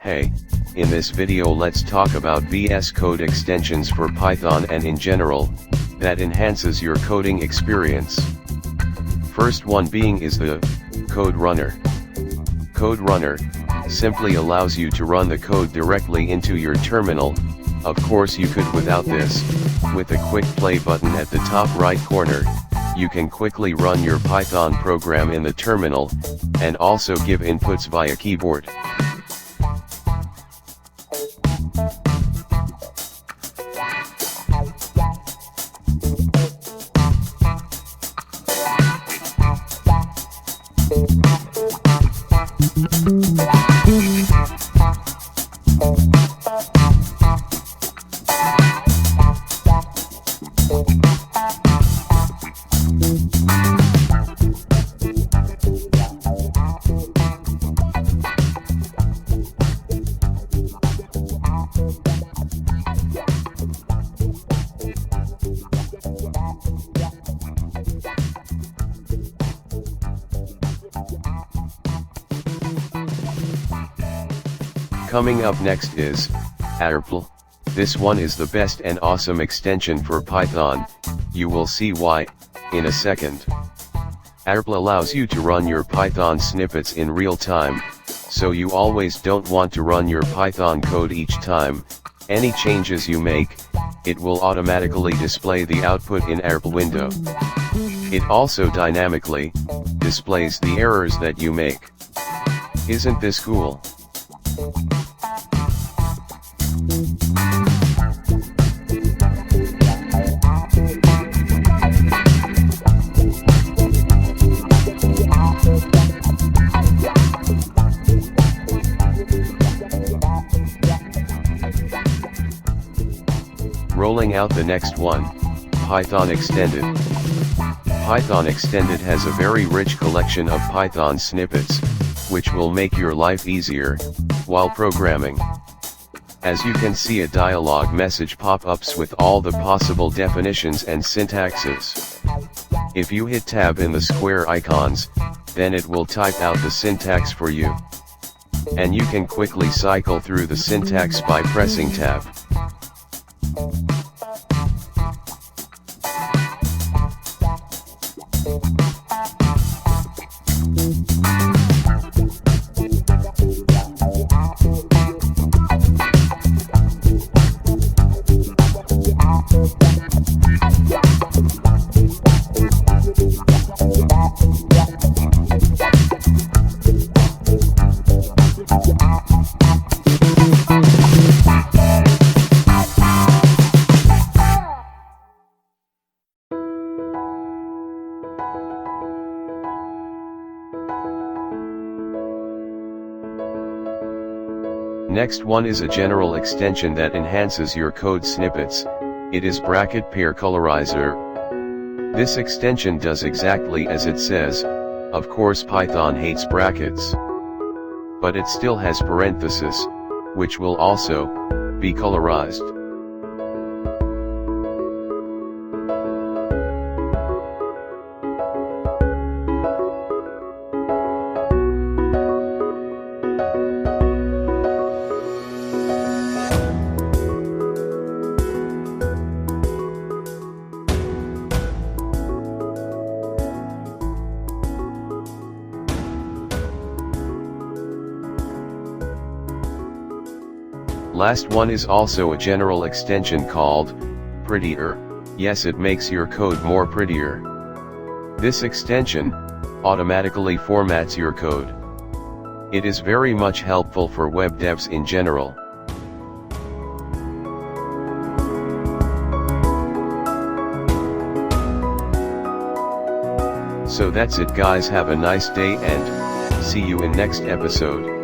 Hey, in this video let's talk about VS Code extensions for Python and in general, that enhances your coding experience. First one being is the Code Runner. Code Runner simply allows you to run the code directly into your terminal. Of course you could without this. With a quick play button at the top right corner, you can quickly run your Python program in the terminal, and also give inputs via keyboard. Coming up next is Untitled. This one is the best and awesome extension for Python. You will see why in a second. Untitled allows you to run your Python snippets in real time, so you always don't want to run your Python code each time. Any changes you make, it will automatically display the output in Untitled window. It also dynamically displays the errors that you make. Isn't this cool? Rolling out the next one, Python Extended. Python Extended has a very rich collection of Python snippets, which will make your life easier while programming. As you can see, a dialog message pop-ups with all the possible definitions and syntaxes. If you hit tab in the square icons, then it will type out the syntax for you. And you can quickly cycle through the syntax by pressing tab. Next one is a general extension that enhances your code snippets. It is Prettier Colorizer. This extension does exactly as it says. Of course Python hates brackets, but it still has parenthesis, which will also be colorized. Last one is also a general extension called Prettier. Yes, it makes your code more prettier. This extension automatically formats your code. It is very much helpful for web devs in general. So that's it guys, have a nice day and see you in next episode.